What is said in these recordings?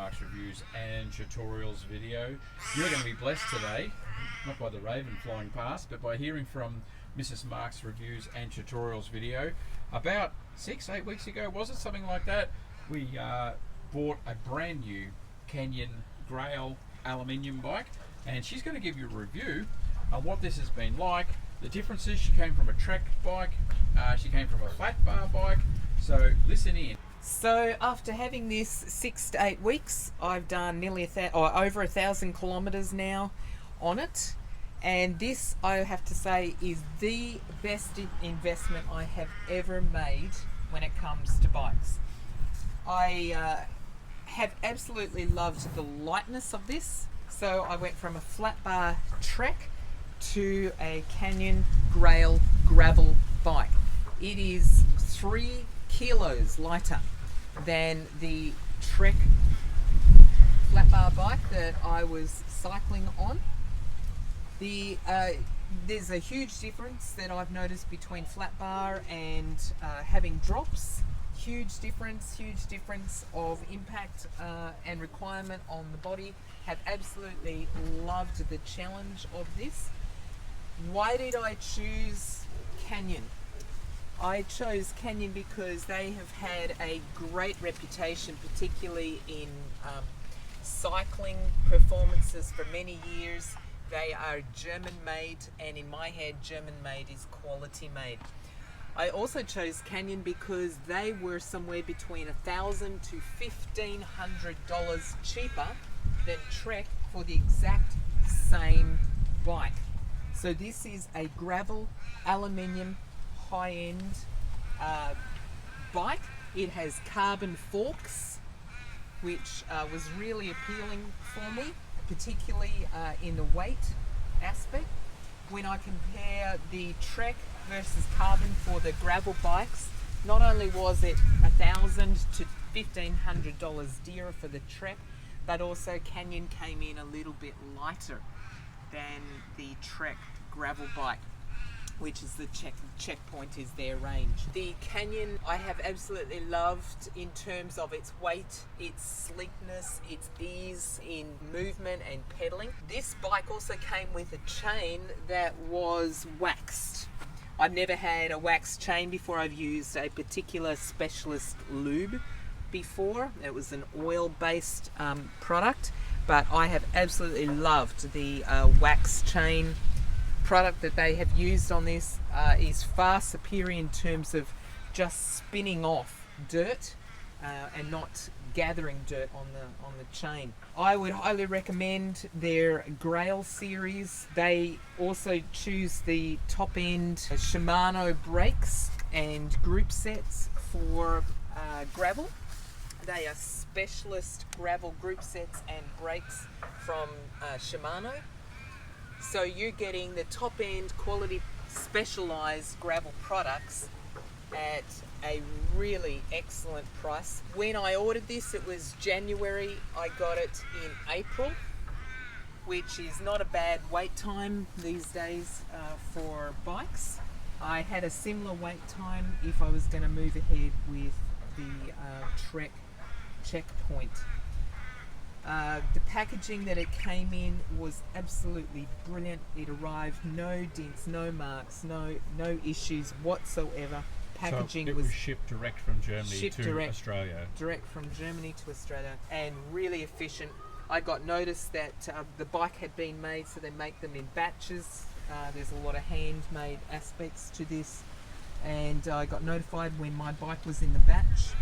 Mark's Reviews and Tutorials video. You're going to be blessed today, not by the raven flying past, but by hearing from Mrs. Mark's Reviews and Tutorials video. About 6-8 weeks ago, was it something like that? We bought a brand new Canyon Grail Aluminium bike, and she's going to give you a review on what this has been like, the differences. She came from a Trek bike, she came from a flat bar bike, so listen in. So after having this 6 to 8 weeks, I've done nearly over 1,000 kilometres now on it, and this, I have to say, is the best investment I have ever made when it comes to bikes. I have absolutely loved the lightness of this. So I went from a flat bar Trek to a Canyon Grail gravel bike. It is 3 kilos lighter than the Trek flat bar bike that I was cycling on. There's a huge difference that I've noticed between flat bar and having drops. Huge difference of impact and requirement on the body. Have absolutely loved the challenge of this. Why did I choose Canyon? I chose Canyon because they have had a great reputation, particularly in cycling performances for many years. They are German made, and in my head, German made is quality made. I also chose Canyon because they were somewhere between $1,000 to $1,500 cheaper than Trek for the exact same bike. So this is a gravel aluminium high-end bike. It has carbon forks, which was really appealing for me, particularly in the weight aspect. When I compare the Trek versus carbon for the gravel bikes, not only was it $1,000 to $1,500 dearer for the Trek, but also Canyon came in a little bit lighter than the Trek gravel bike, which is the checkpoint is their range. The Canyon I have absolutely loved in terms of its weight, its sleekness, its ease in movement and pedaling. This bike also came with a chain that was waxed. I've never had a waxed chain before. I've used a particular specialist lube before. It was an oil-based product, but I have absolutely loved the wax chain product that they have used on this. Is far superior in terms of just spinning off dirt and not gathering dirt on the chain. I would highly recommend their Grail series. They also choose the top end Shimano brakes and group sets for gravel. They are specialist gravel group sets and brakes from Shimano. So you're getting the top end quality specialized gravel products at a really excellent price. When I ordered this, it was January. I got it in April, which is not a bad wait time these days for bikes. I had a similar wait time if I was going to move ahead with the Trek checkpoint. The packaging that it came in was absolutely brilliant. It arrived no dents, no marks, no issues whatsoever. Packaging so it was shipped direct from Germany to Australia. Direct from Germany to Australia, and really efficient. I got notice that the bike had been made, so they make them in batches. There's a lot of handmade aspects to this, and I got notified when my bike was in the batch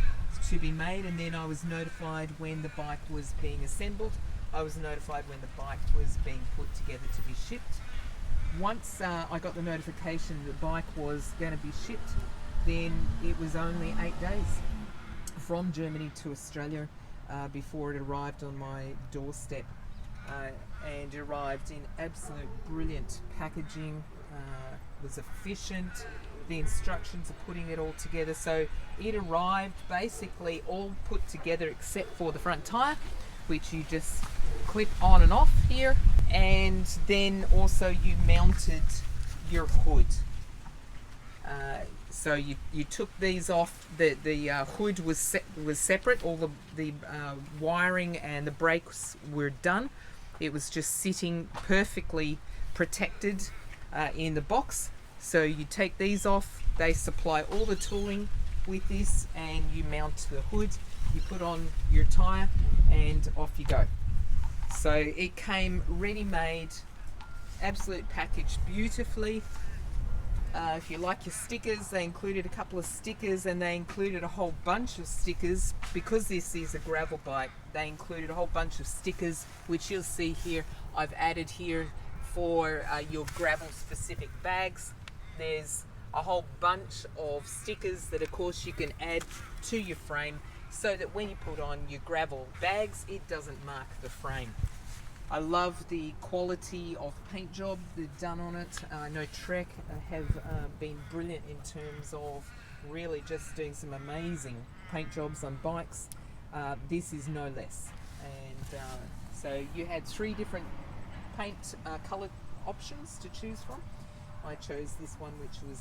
to be made, and then I was notified when the bike was being assembled. I was notified when the bike was being put together to be shipped. Once I got the notification the bike was going to be shipped, then it was only 8 days from Germany to Australia before it arrived on my doorstep, and it arrived in absolute brilliant packaging. Was efficient. The instructions of putting it all together, so it arrived basically all put together except for the front tire, which you just clip on and off here, and then also you mounted your hood. So you took these off. The hood was separate. All the wiring and the brakes were done. It was just sitting perfectly protected in the box. So you take these off. They supply all the tooling with this, and you mount the hood. You put on your tire, and off you go. So it came ready-made, absolute packaged beautifully. If you like your stickers, they included a couple of stickers, and they included a whole bunch of stickers. Because this is a gravel bike, they included a whole bunch of stickers, which you'll see here. I've added here for your gravel specific bags. There's a whole bunch of stickers that of course you can add to your frame, so that when you put on your gravel bags, it doesn't mark the frame. I love the quality of paint job they've done on it. I know Trek have been brilliant in terms of really just doing some amazing paint jobs on bikes. This is no less. And so you had 3 different paint colour options to choose from. I chose this one, which was,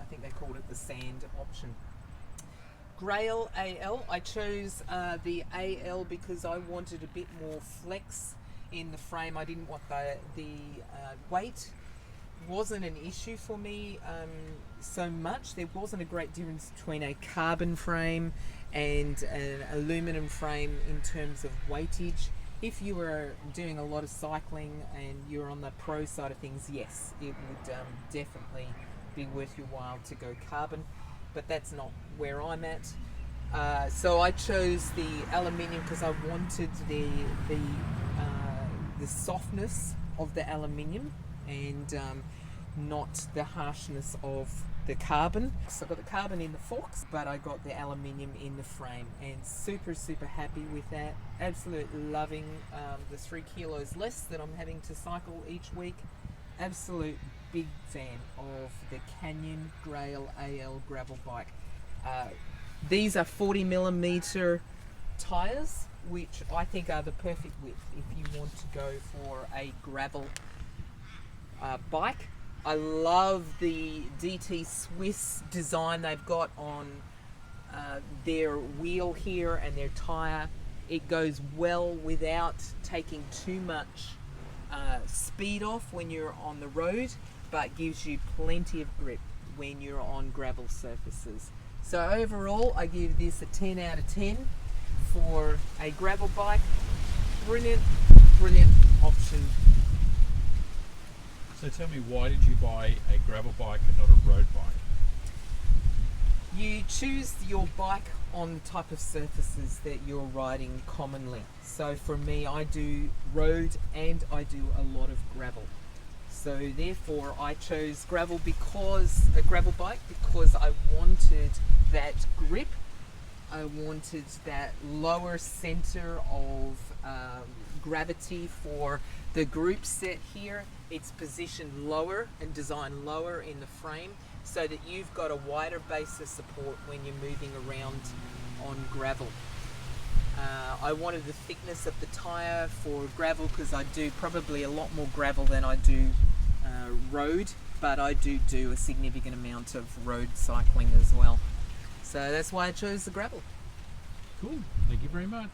I think they called it the sand option. Grail AL, I chose the AL because I wanted a bit more flex in the frame. I didn't want the weight wasn't an issue for me so much. There wasn't a great difference between a carbon frame and an aluminum frame in terms of weightage. If you were doing a lot of cycling and you're on the pro side of things, yes, it would definitely be worth your while to go carbon, but that's not where I'm at. So I chose the aluminium because I wanted the softness of the aluminium and not the harshness of the carbon. So I got the carbon in the forks, but I got the aluminium in the frame, and super happy with that. Absolutely loving the 3 kilos less that I'm having to cycle each week. Absolute big fan of the Canyon Grail AL gravel bike. These are 40mm tires, which I think are the perfect width if you want to go for a gravel bike. I love the DT Swiss design they've got on their wheel here and their tire. It goes well without taking too much speed off when you're on the road, but gives you plenty of grip when you're on gravel surfaces. So overall, I give this a 10 out of 10 for a gravel bike. Brilliant option. So tell me, why did you buy a gravel bike and not a road bike? You choose your bike on the type of surfaces that you're riding commonly. So for me, I do road and I do a lot of gravel. So therefore I chose a gravel bike because I wanted that grip. I wanted that lower center of gravity for the group set here. It's positioned lower and designed lower in the frame so that you've got a wider base of support when you're moving around on gravel. I wanted the thickness of the tire for gravel because I do probably a lot more gravel than I do road, but I do a significant amount of road cycling as well. So that's why I chose the gravel. Cool, thank you very much.